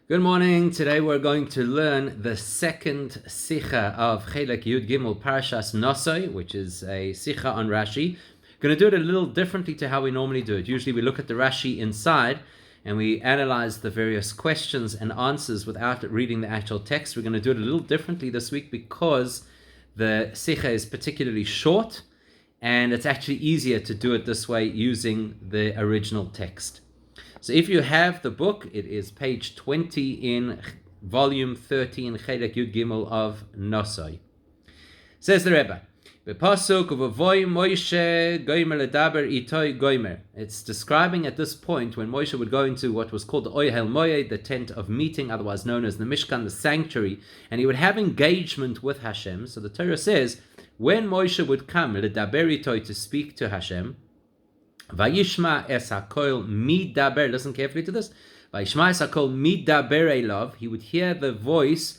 Good morning. Today we're going to learn the second Sicha of Chelek Yud Gimel Parashas Nasso, which is a Sicha on Rashi. Going to do it a little differently to how we normally do it. Usually we look at the Rashi inside and we analyze the various questions and answers without reading the actual text. We're going to do it a little differently this week because the Sicha is particularly short and it's actually easier to do it this way using the original text. So if you have the book, it is page 20 in volume 13, Chelek Yud Gimel of Nasso. Says the Rabbi, B'pasuk u'v'voy Moshe goymer ledaber itoi goymer. It's describing at this point when Moshe would go into what was called the Ohel Moed, the tent of meeting, otherwise known as the Mishkan, the sanctuary, and he would have engagement with Hashem. So the Torah says, when Moshe would come ledaber itoi to speak to Hashem, Vayishma es hakol midaber. Listen carefully to this. Vayishma es hakol midaber elav. He would hear the voice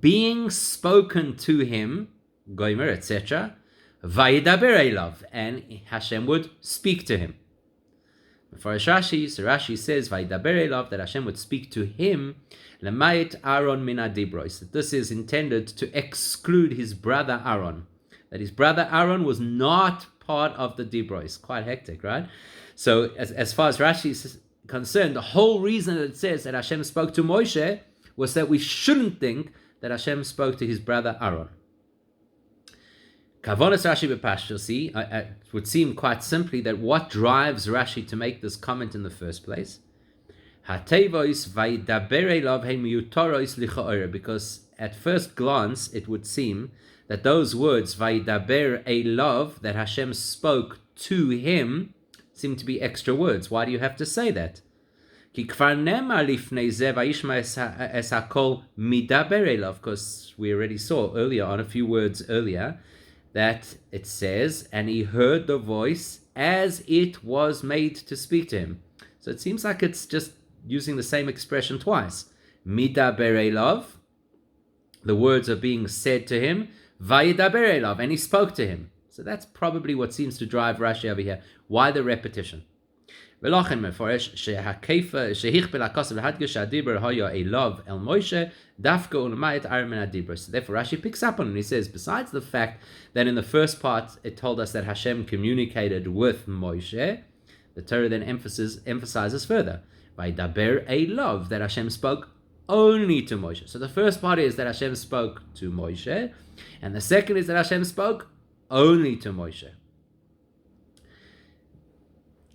being spoken to him, goymer, etc. Vayidaber elav, and Hashem would speak to him. For Rashi, so Rashi says Vayidaber elav, that Hashem would speak to him. Lemayit Aaron min adibros. That this is intended to exclude his brother Aaron. That his brother Aaron was not part of the Dibros. Quite hectic, right? So as far as Rashi is concerned, the whole reason that it says that Hashem spoke to Moshe was that we shouldn't think that Hashem spoke to his brother Aaron. Kavonas Rashi b'pashto, see, it would seem quite simply that what drives Rashi to make this comment in the first place? Hatevois vaydaber elav heimiyutorois lichaor, because at first glance it would seem that those words, Vaydaber elav, that Hashem spoke to him, seem to be extra words. Why do you have to say that? Because we already saw earlier on, a few words earlier, that it says, and he heard the voice as it was made to speak to him. So it seems like it's just using the same expression twice. Midaber elav, the words are being said to him, Vayidaber elav, and he spoke to him. So that's probably what seems to drive Rashi over here. Why the repetition? So therefore Rashi picks up on it and he says, besides the fact that in the first part it told us that Hashem communicated with Moshe, the Torah then emphasizes further, Vayidaber elav, that Hashem spoke only to Moshe. So the first part is that Hashem spoke to Moshe, and the second is that Hashem spoke only to Moshe.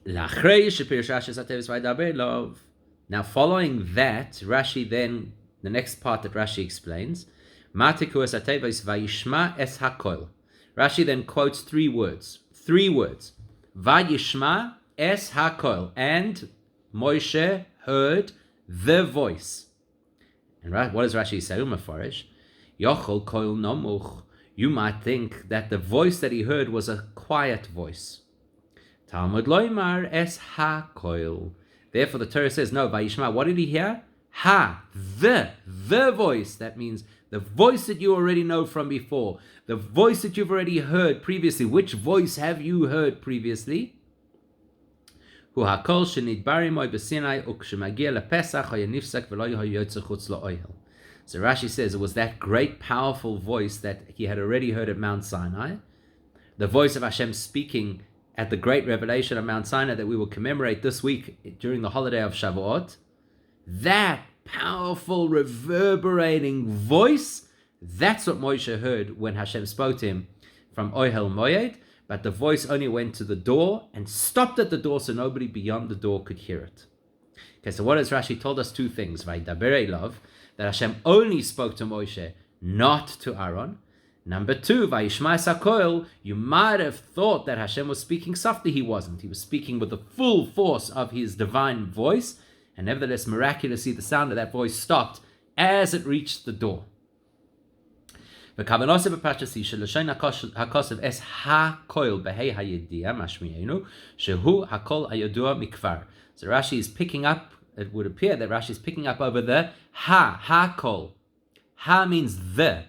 Now following that, Rashi then, the next part that Rashi explains, Rashi then quotes three words. Vayishma es hakol, and Moshe heard the voice. And what does Rashi say? Yochol koil nomuch. You might think that the voice that he heard was a quiet voice. Talmud loymar es ha koil. Therefore, the Torah says, no, Vayishma, what did he hear? Ha, the voice. That means the voice that you already know from before, the voice that you've already heard previously. Which voice have you heard previously? So Rashi says it was that great, powerful voice that he had already heard at Mount Sinai, the voice of Hashem speaking at the great revelation of Mount Sinai that we will commemorate this week during the holiday of Shavuot. That powerful, reverberating voice, that's what Moshe heard when Hashem spoke to him from Ohel Moed. But the voice only went to the door and stopped at the door so nobody beyond the door could hear it. Okay, so what has Rashi told us? Two things. Vaydaber elav, that Hashem only spoke to Moshe, not to Aaron. Number two, Vayishma es hakol, you might have thought that Hashem was speaking softly. He wasn't. He was speaking with the full force of his divine voice, and nevertheless, miraculously, the sound of that voice stopped as it reached the door. So Rashi is picking up, it would appear that Rashi is picking up over the ha-kol. Ha means the.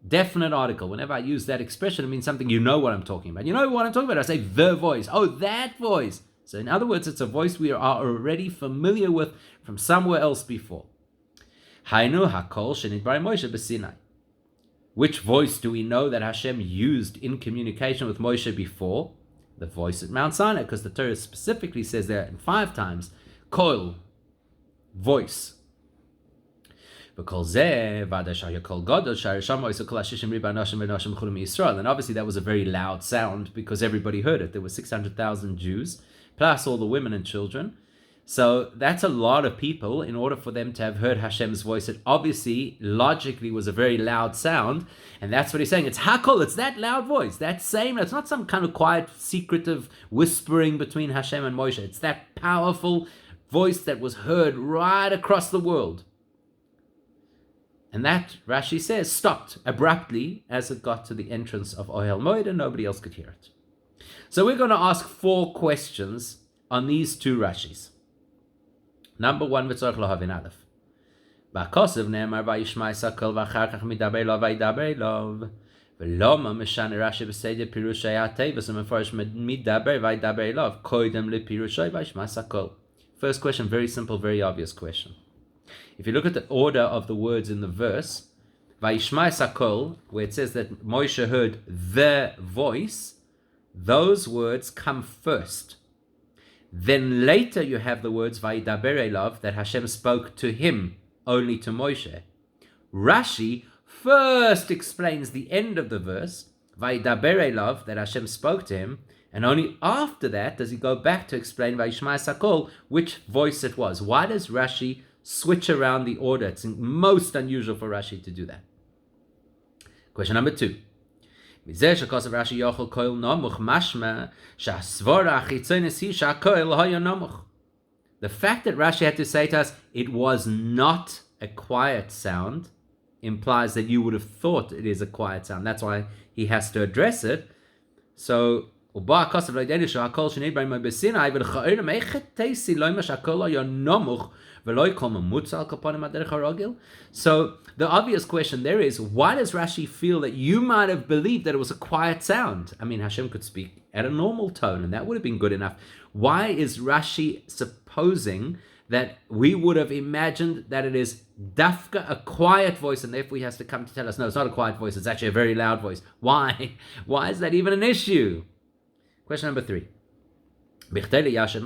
Definite article. Whenever I use that expression, it means something you know what I'm talking about. You know what I'm talking about? I say the voice. Oh, that voice. So in other words, it's a voice we are already familiar with from somewhere else before. Hainu hakol shenidbar Moshe b'Sinai. Which voice do we know that Hashem used in communication with Moshe before? The voice at Mount Sinai, because the Torah specifically says there 5 times, kol, voice. And obviously that was a very loud sound because everybody heard it. There were 600,000 Jews, plus all the women and children. So that's a lot of people. In order for them to have heard Hashem's voice, it obviously, logically, was a very loud sound. And that's what he's saying. It's hakol, it's that loud voice. That same, it's not some kind of quiet, secretive whispering between Hashem and Moshe. It's that powerful voice that was heard right across the world. And that, Rashi says, stopped abruptly as it got to the entrance of Ohel Moed and nobody else could hear it. So we're going to ask 4 questions on these 2 Rashis. Number 1, v'tzorich lohavin aleph. Ba'kosev ne'emar va'yishma yisakol v'achar kach midaber lo v'yidaber lo v'loma meshane Rashi b'seder pirushei ha'tevus u'meforish midaber v'yidaber lo koidem lepirushei v'yishma yisakol. First question, very simple, very obvious question. If you look at the order of the words in the verse, v'yishma yisakol, where it says that Moshe heard the voice, those words come first. Then later you have the words Vayidaber elav, that Hashem spoke to him, only to Moshe. Rashi first explains the end of the verse, Vayidaber elav, that Hashem spoke to him, and only after that does he go back to explain Vayishma Sakol, which voice it was. Why does Rashi switch around the order? It's most unusual for Rashi to do that. Question number 2. The fact that Rashi had to say to us, it was not a quiet sound, implies that you would have thought it is a quiet sound. That's why he has to address it. So, so the obvious question there is, why does Rashi feel that you might have believed that it was a quiet sound? I mean, Hashem could speak at a normal tone, and that would have been good enough. Why is Rashi supposing that we would have imagined that it is dafka, a quiet voice, and therefore he has to come to tell us, no, it's not a quiet voice, it's actually a very loud voice? Why? Why is that even an issue? Question number 3. Why does Rashi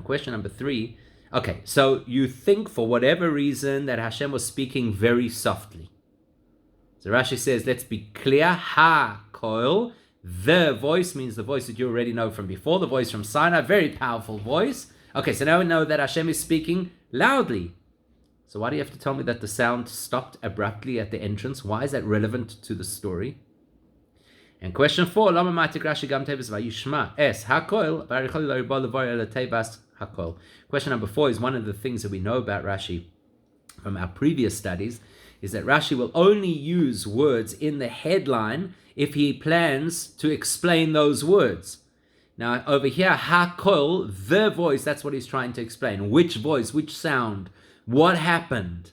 Question number 3. Okay, so you think for whatever reason that Hashem was speaking very softly. So Rashi says, let's be clear. Ha-kol, the voice means the voice that you already know from before, the voice from Sinai, very powerful voice. Okay, so now we know that Hashem is speaking loudly. So why do you have to tell me that the sound stopped abruptly at the entrance? Why is that relevant to the story? And question 4, question number 4 is one of the things that we know about Rashi from our previous studies, is that Rashi will only use words in the headline if he plans to explain those words. Now over here, hakol, the voice, that's what he's trying to explain. Which voice, which sound? What happened?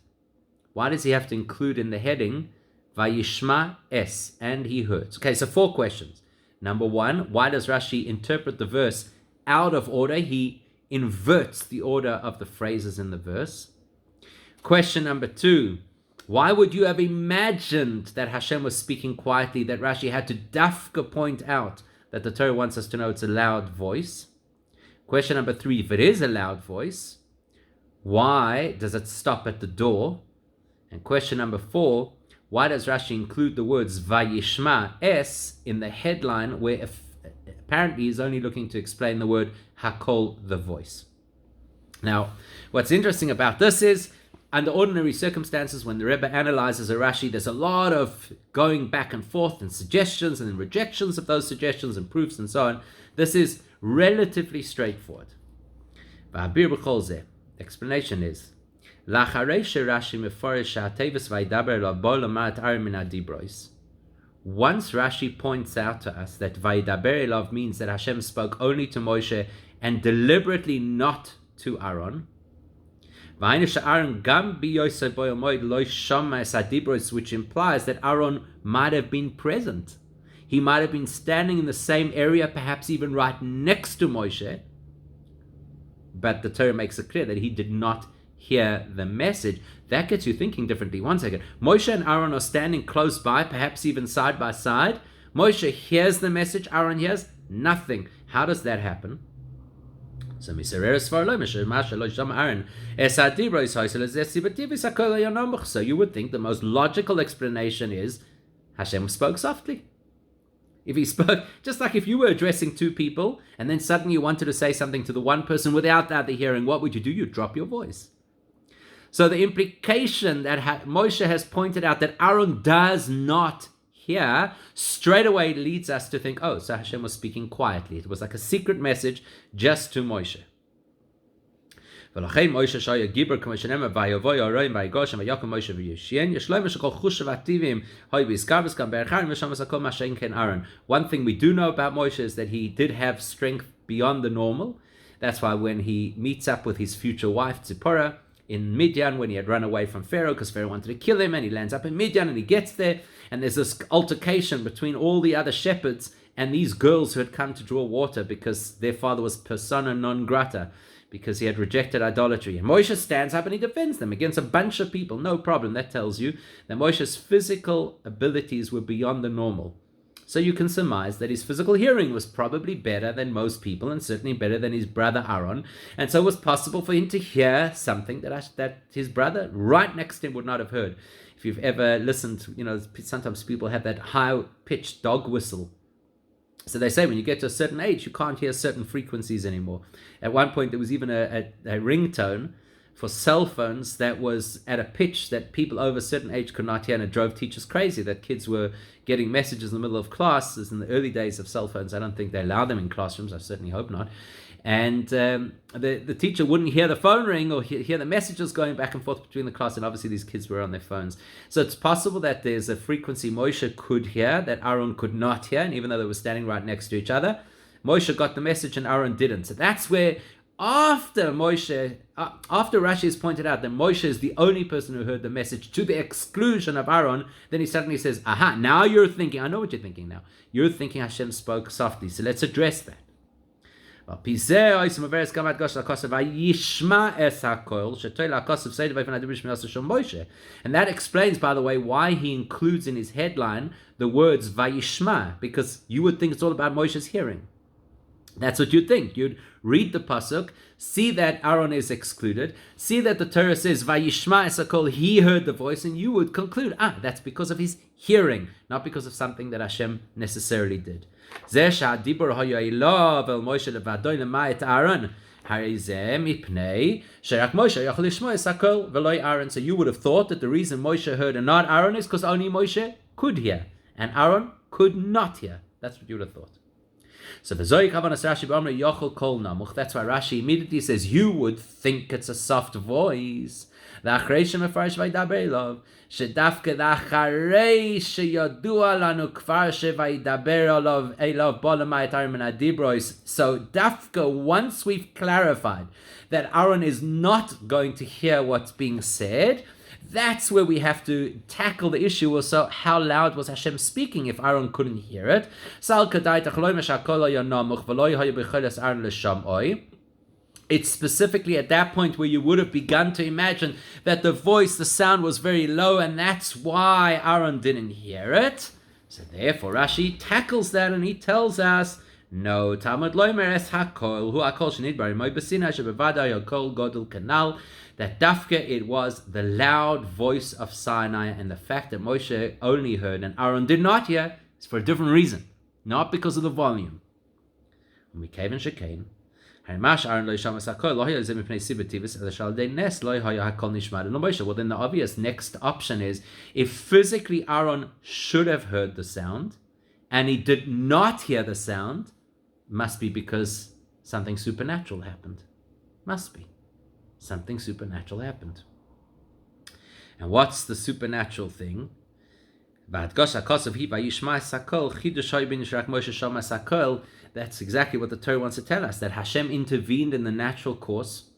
Why does he have to include in the heading Vayishma es, and he heard? Okay, so 4 questions. Number 1, why does Rashi interpret the verse out of order? He inverts the order of the phrases in the verse. Question number 2, why would you have imagined that Hashem was speaking quietly, that Rashi had to dafka point out that the Torah wants us to know it's a loud voice? Question number 3, if it is a loud voice, why does it stop at the door? And question number 4, why does Rashi include the words Vayishma es in the headline, where apparently he's only looking to explain the word Hakol, the voice? Now, what's interesting about this is, under ordinary circumstances, when the Rebbe analyzes a Rashi, there's a lot of going back and forth and suggestions and rejections of those suggestions and proofs and so on. This is relatively straightforward. Explanation is, once Rashi points out to us that Vayidaber elav means that Hashem spoke only to Moshe and deliberately not to Aaron, Which implies that Aaron might have been present. He might have been standing in the same area, perhaps even right next to Moshe. But the Torah makes it clear that he did not hear the message. That gets you thinking differently. One second. Moshe and Aaron are standing close by, perhaps even side by side. Moshe hears the message, Aaron hears nothing. How does that happen? So you would think the most logical explanation is Hashem spoke softly. If he spoke, just like if you were addressing two people and then suddenly you wanted to say something to the one person without the other hearing, what would you do? You'd drop your voice. So the implication that Moshe has pointed out that Aaron does not hear straight away leads us to think, oh, so Hashem was speaking quietly. It was like a secret message just to Moshe. And that's why one thing we do know about Moshe is that he did have strength beyond the normal. That's why when he meets up with his future wife Zipporah in Midian, when he had run away from Pharaoh because Pharaoh wanted to kill him, and he lands up in Midian and he gets there, and there's this altercation between all the other shepherds and these girls who had come to draw water because their father was persona non grata, because he had rejected idolatry. And Moshe stands up and he defends them against a bunch of people. No problem. That tells you that Moshe's physical abilities were beyond the normal. So you can surmise that his physical hearing was probably better than most people, and certainly better than his brother Aaron. And so it was possible for him to hear something that his brother right next to him would not have heard. If you've ever listened, sometimes people have that high-pitched dog whistle. So they say when you get to a certain age, you can't hear certain frequencies anymore. At one point, there was even a ringtone for cell phones that was at a pitch that people over a certain age could not hear, and it drove teachers crazy that kids were getting messages in the middle of classes in the early days of cell phones. I don't think they allow them in classrooms. I certainly hope not. And the teacher wouldn't hear the phone ring or hear the messages going back and forth between the class, and obviously these kids were on their phones. So it's possible that there's a frequency Moshe could hear that Aaron could not hear, and even though they were standing right next to each other, Moshe got the message and Aaron didn't. So that's where after Rashi has pointed out that Moshe is the only person who heard the message to the exclusion of Aaron, then he suddenly says, aha, now you're thinking, I know what you're thinking now. You're thinking Hashem spoke softly. So let's address that. And that explains, by the way, why he includes in his headline the words Vayishma, because you would think it's all about Moshe's hearing. That's what you'd think. You'd read the pasuk, see that Aaron is excluded, see that the Torah says Vayishma esakol, he heard the voice, and you would conclude, that's because of his hearing, not because of something that Hashem necessarily did. So you would have thought that the reason Moshe heard and not Aaron is because only Moshe could hear and Aaron could not hear. That's what you would have thought. So that's why Rashi immediately says you would think it's a soft voice. So dafka once we've clarified that Aaron is not going to hear what's being said, that's where we have to tackle the issue. So how loud was Hashem speaking if Aaron couldn't hear it? It's specifically at that point where you would have begun to imagine that the sound was very low, and that's why Aaron didn't hear it. So therefore Rashi tackles that and he tells us, no, Talmud loimer es hakol hu akol shenid bari moi besina shebevada yakol godel kanal, that dafka it was the loud voice of Sinai, and the fact that Moshe only heard and Aaron did not hear is for a different reason, not because of the volume. When we came in Shekain, well, then the obvious next option is, if physically Aaron should have heard the sound and he did not hear the sound, must be because something supernatural happened. Must be. Something supernatural happened. And what's the supernatural thing? That's exactly what the Torah wants to tell us, that Hashem intervened in the natural course.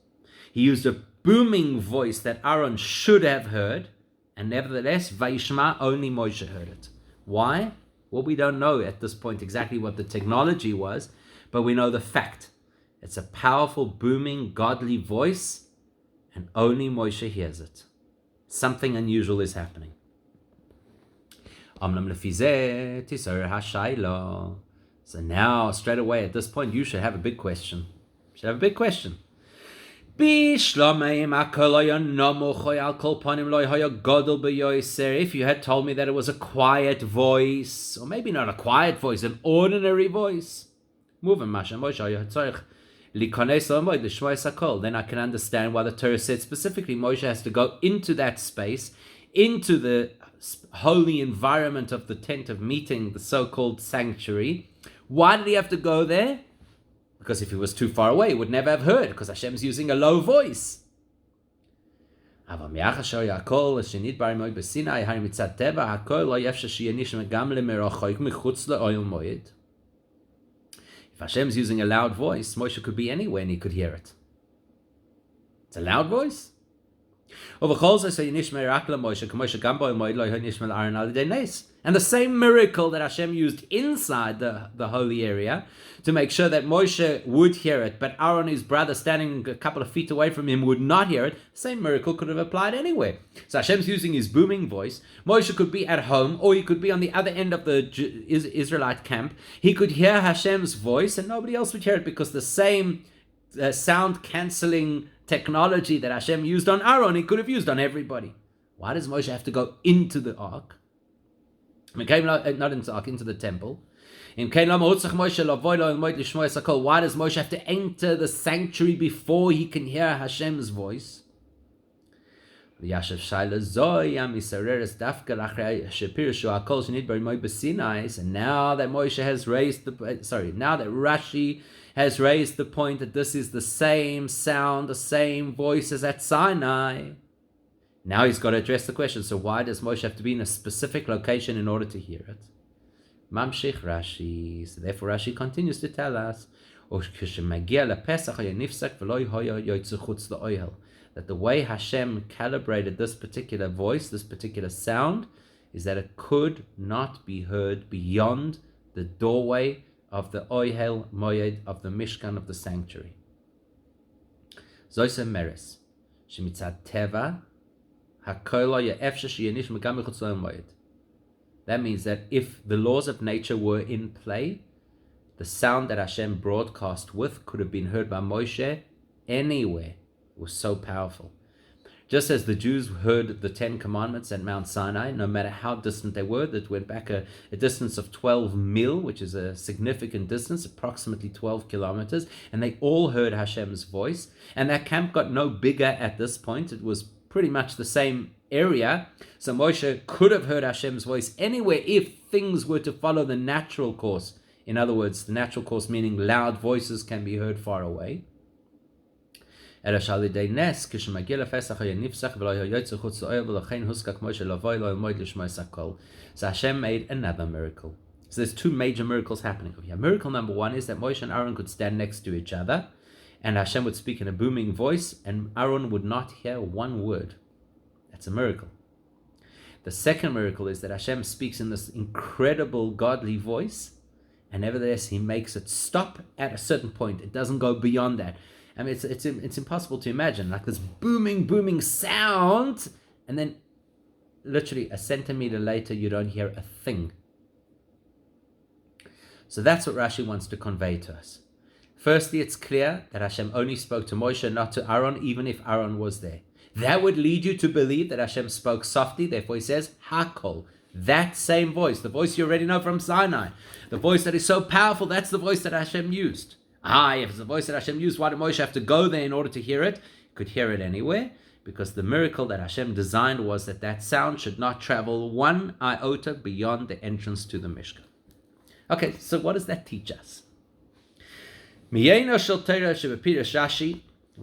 He used a booming voice that Aaron should have heard, and nevertheless, Vayishma, only Moshe heard it. Why? Well, we don't know at this point exactly what the technology was, but we know the fact. It's a powerful, booming, godly voice, and only Moshe hears it. Something unusual is happening. So now, straight away, at this point, you should have a big question. You should have a big question. If you had told me that it was a quiet voice, or maybe not a quiet voice, an ordinary voice, then I can understand why the Torah said specifically Moshe has to go into that space, into the holy environment of the tent of meeting, the so-called sanctuary. Why did he have to go there? Because if he was too far away, he would never have heard, because Hashem's using a low voice. If Hashem's using a loud voice, Moshe could be anywhere and he could hear it. It's a loud voice. And the same miracle that Hashem used inside the holy area to make sure that Moshe would hear it, but Aaron, his brother, standing a couple of feet away from him, would not hear it, the same miracle could have applied anywhere. So Hashem's using his booming voice. Moshe could be at home, or he could be on the other end of the Israelite camp. He could hear Hashem's voice, and nobody else would hear it, because the same sound-canceling technology that Hashem used on Aaron, he could have used on everybody. Why does Moshe have to go into the ark? Not into the ark, into the temple. Why does Moshe have to enter the sanctuary before he can hear Hashem's voice? And now that Rashi has raised the point that this is the same sound, the same voice as at Sinai. Now he's got to address the question. So why does Moshe have to be in a specific location in order to hear it? Mamshich Rashi. So therefore Rashi continues to tell us that the way Hashem calibrated this particular voice, this particular sound, is that it could not be heard beyond the doorway of the Ohel Moed, of the Mishkan, of the sanctuary. Zoyse Meres, Shemitzad Teva, that means that if the laws of nature were in play, the sound that Hashem broadcast with could have been heard by Moshe anywhere. It was so powerful. Just as the Jews heard the 10 Commandments at Mount Sinai, no matter how distant they were, that went back a distance of 12 mil, which is a significant distance, approximately 12 kilometers, and they all heard Hashem's voice. And that camp got no bigger at this point. It was pretty much the same area. So Moshe could have heard Hashem's voice anywhere if things were to follow the natural course. In other words, the natural course meaning loud voices can be heard far away. So Hashem made another miracle. So there's two major miracles happening over here. Miracle number one is that Moshe and Aaron could stand next to each other, and Hashem would speak in a booming voice, and Aaron would not hear one word. That's a miracle. The second miracle is that Hashem speaks in this incredible godly voice, and nevertheless he makes it stop at a certain point. It doesn't go beyond that. I mean, it's impossible to imagine, like this booming sound, and then literally a centimeter later you don't hear a thing. So that's what Rashi wants to convey to us. Firstly, it's clear that Hashem only spoke to Moshe, not to Aaron, even if Aaron was there. That would lead you to believe that Hashem spoke softly, therefore he says, Hakol. That same voice, the voice you already know from Sinai, the voice that is so powerful, that's the voice that Hashem used. If it's the voice that Hashem used, why did Moshe have to go there in order to hear it? He could hear it anywhere, because the miracle that Hashem designed was that sound should not travel one iota beyond the entrance to the Mishkan. Okay, so what does that teach us?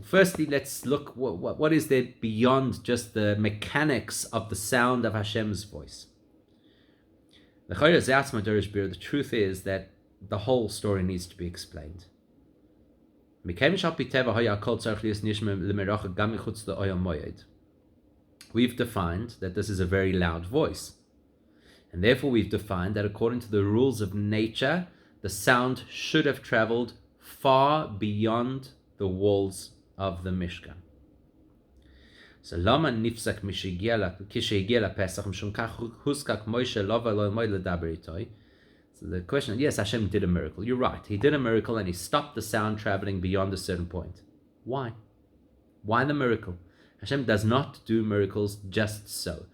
Firstly, let's look what is there beyond just the mechanics of the sound of Hashem's voice. The truth is that the whole story needs to be explained. We've defined that this is a very loud voice. And therefore we've defined that according to the rules of nature, the sound should have traveled far beyond the walls of the Mishkan. So lama nifsak kishegiel Pesach mishum kach huskak Moshe lova lo moed ledaber itoi. So the question, yes, Hashem did a miracle. You're right. He did a miracle and he stopped the sound traveling beyond a certain point. Why? Why the miracle? Hashem does not do miracles just so.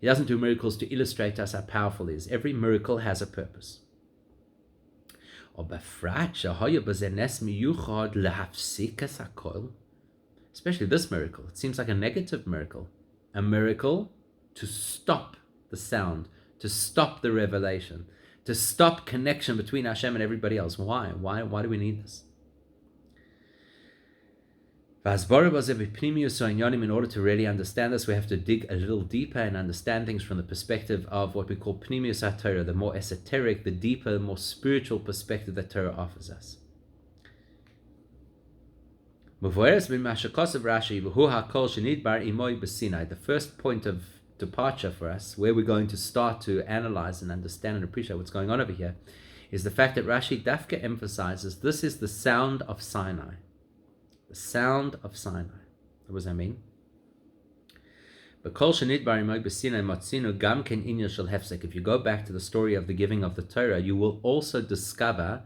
He doesn't do miracles to illustrate us how powerful he is. Every miracle has a purpose. Especially this miracle. It seems like a negative miracle. A miracle to stop the sound, to stop the revelation, to stop connection between Hashem and everybody else. Why? Why do we need this? In order to really understand this, we have to dig a little deeper and understand things from the perspective of what we call Pnimius HaTorah, the more esoteric, the deeper, more spiritual perspective that Torah offers us. The first point of departure for us, where we're going to start to analyze and understand and appreciate what's going on over here, is the fact that Rashi Dafka emphasizes this is the sound of Sinai. The sound of Sinai. What does that mean? If you go back to the story of the giving of the Torah, you will also discover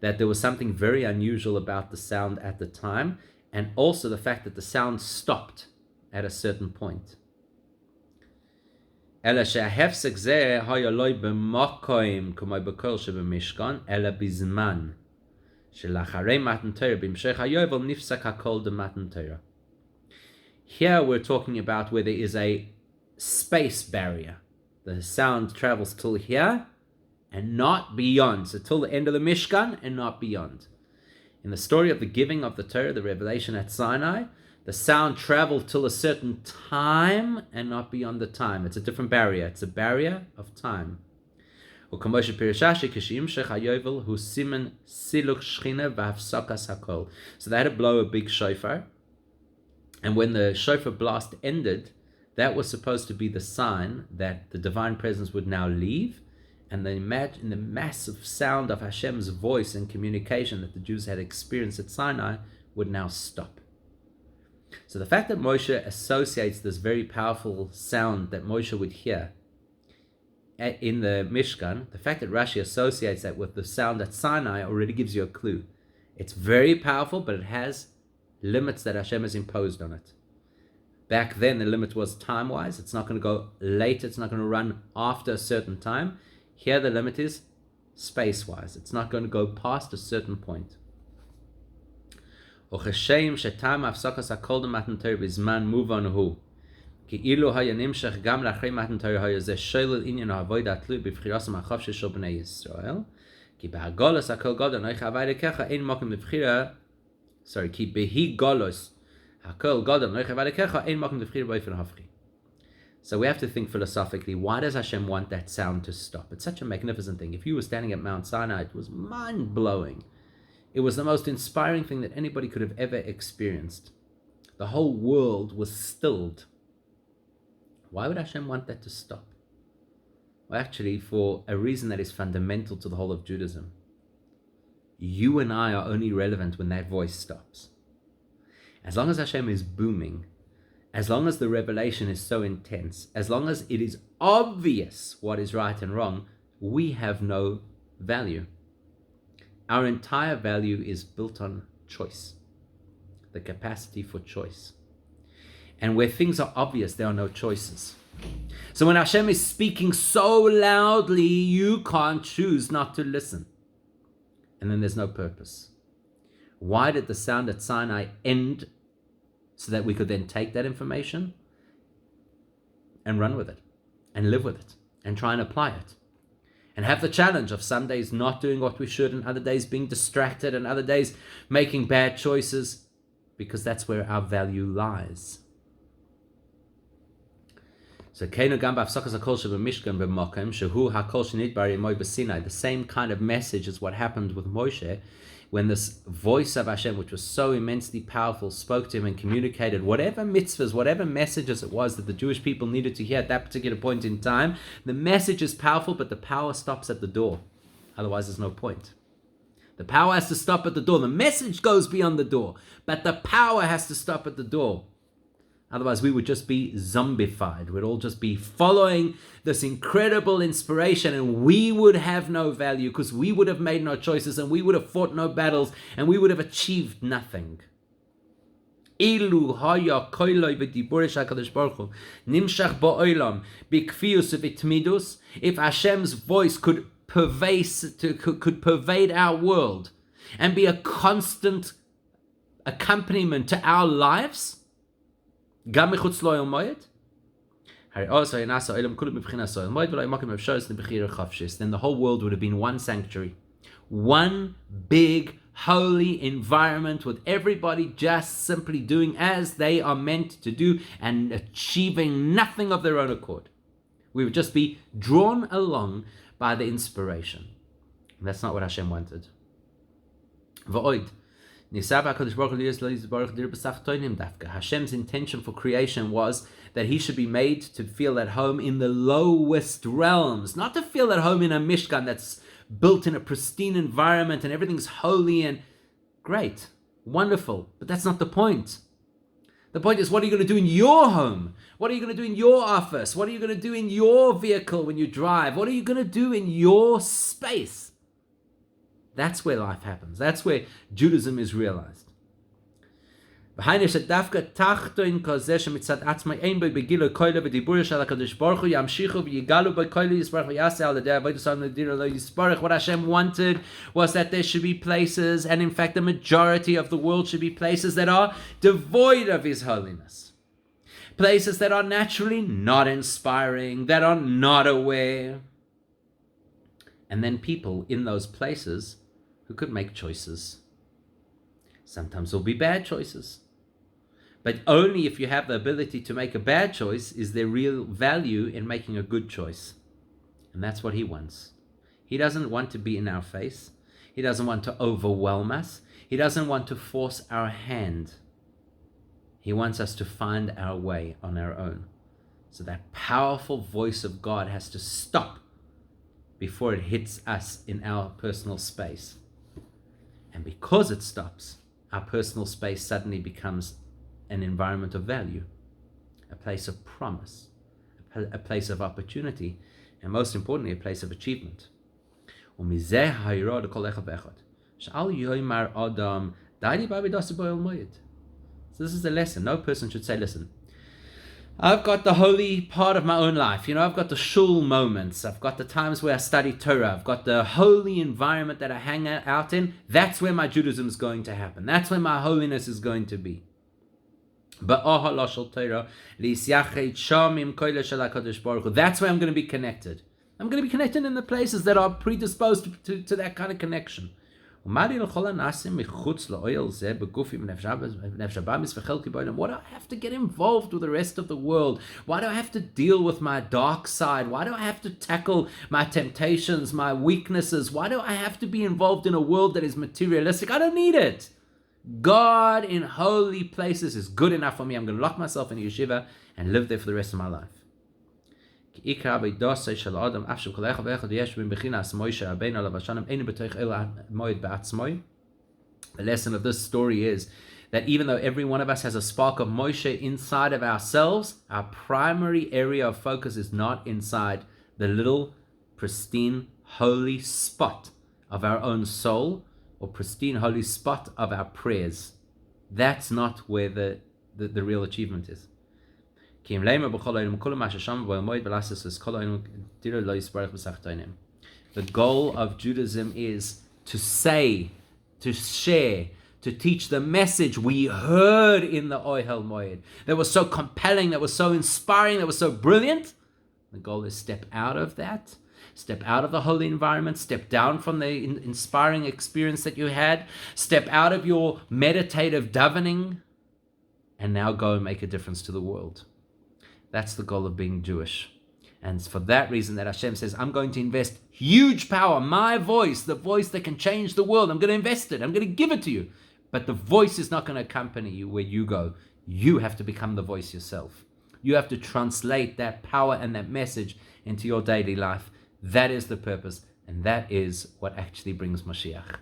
that there was something very unusual about the sound at the time, and also the fact that the sound stopped at a certain point. Here we're talking about where there is a space barrier. The sound travels till here and not beyond. So till the end of the Mishkan and not beyond. In the story of the giving of the Torah, the revelation at Sinai, the sound traveled till a certain time and not beyond the time. It's a different barrier. It's a barrier of time. So they had to blow a big shofar. And when the shofar blast ended, that was supposed to be the sign that the divine presence would now leave, and the massive sound of Hashem's voice and communication that the Jews had experienced at Sinai would now stop. So the fact that Moshe associates this very powerful sound that Moshe would hear in the Mishkan, the fact that Rashi associates that with the sound at Sinai already gives you a clue. It's very powerful, but it has limits that Hashem has imposed on it. Back then, the limit was time-wise. It's not going to go late. It's not going to run after a certain time. Here, the limit is space-wise. It's not going to go past a certain point. כאילו היה נמשך גם לאחרי מתן תורה היה זה שולל עניין העבודה התלוי בבחירתם החופשית של בני ישראל, כי בהגולוס הכל גודל נויך עבודה ככה אין מקום לבחירה, כי בהי גולוס הכל גודל נויך עבודה ככה אין מקום לבחירה באופן הפכי. So we have to think philosophically, why does Hashem want that sound to stop? It's such a magnificent thing. If you were standing at Mount Sinai, it was mind-blowing. It was the most inspiring thing that anybody could have ever experienced. The whole world was stilled. Why would Hashem want that to stop? Well, actually, for a reason that is fundamental to the whole of Judaism. You and I are only relevant when that voice stops. As long as Hashem is booming, as long as the revelation is so intense, as long as it is obvious what is right and wrong, we have no value. Our entire value is built on choice, the capacity for choice. And where things are obvious, there are no choices. So when Hashem is speaking so loudly, you can't choose not to listen. And then there's no purpose. Why did the sound at Sinai end so that we could then take that information and run with it and live with it and try and apply it and have the challenge of some days not doing what we should and other days being distracted and other days making bad choices, because that's where our value lies. So the same kind of message is what happened with Moshe when this voice of Hashem, which was so immensely powerful, spoke to him and communicated whatever mitzvahs, whatever messages it was that the Jewish people needed to hear at that particular point in time. The message is powerful, but the power stops at the door. Otherwise, there's no point. The power has to stop at the door. The message goes beyond the door, but the power has to stop at the door. Otherwise, we would just be zombified. We'd all just be following this incredible inspiration, and we would have no value because we would have made no choices, and we would have fought no battles, and we would have achieved nothing. If Hashem's voice could pervade our world and be a constant accompaniment to our lives, then the whole world would have been one sanctuary, one big holy environment with everybody just simply doing as they are meant to do and achieving nothing of their own accord. We would just be drawn along by the inspiration. And that's not what Hashem wanted. Hashem's intention for creation was that he should be made to feel at home in the lowest realms, not to feel at home in a mishkan that's built in a pristine environment and everything's holy and great, wonderful. But that's not the point. The point is, what are you going to do in your home? What are you going to do in your office? What are you going to do in your vehicle when you drive? What are you going to do in your space? That's where life happens. That's where Judaism is realized. Because the what Hashem wanted was that there should be places, and in fact the majority of the world should be places that are devoid of His holiness. Places that are naturally not inspiring, that are not aware. And then people in those places who could make choices. Sometimes there'll be bad choices. But only if you have the ability to make a bad choice is there real value in making a good choice. And that's what He wants. He doesn't want to be in our face. He doesn't want to overwhelm us. He doesn't want to force our hand. He wants us to find our way on our own. So that powerful voice of God has to stop before it hits us in our personal space. And because it stops, our personal space suddenly becomes an environment of value, a place of promise, a place of opportunity, and most importantly, a place of achievement. So this is the lesson. No person should say, listen, I've got the holy part of my own life. I've got the shul moments. I've got the times where I study Torah. I've got the holy environment that I hang out in. That's where my Judaism is going to happen. That's where my holiness is going to be. That's where I'm going to be connected. I'm going to be connected in the places that are predisposed to that kind of connection. Why do I have to get involved with the rest of the world? Why do I have to deal with my dark side? Why do I have to tackle my temptations, my weaknesses? Why do I have to be involved in a world that is materialistic? I don't need it. God in holy places is good enough for me. I'm going to lock myself in a yeshiva and live there for the rest of my life. The lesson of this story is that even though every one of us has a spark of Moshe inside of ourselves, our primary area of focus is not inside the little pristine holy spot of our own soul or pristine holy spot of our prayers. That's not where the real achievement is. The goal of Judaism is to say, to share, to teach the message we heard in the Ohel Moed that was so compelling, that was so inspiring, that was so brilliant. The goal is step out of that, step out of the holy environment, step down from the inspiring experience that you had, step out of your meditative davening, and now go and make a difference to the world. That's the goal of being Jewish. And it's for that reason that Hashem says, I'm going to invest huge power, my voice, the voice that can change the world. I'm going to invest it. I'm going to give it to you. But the voice is not going to accompany you where you go. You have to become the voice yourself. You have to translate that power and that message into your daily life. That is the purpose. And that is what actually brings Mashiach.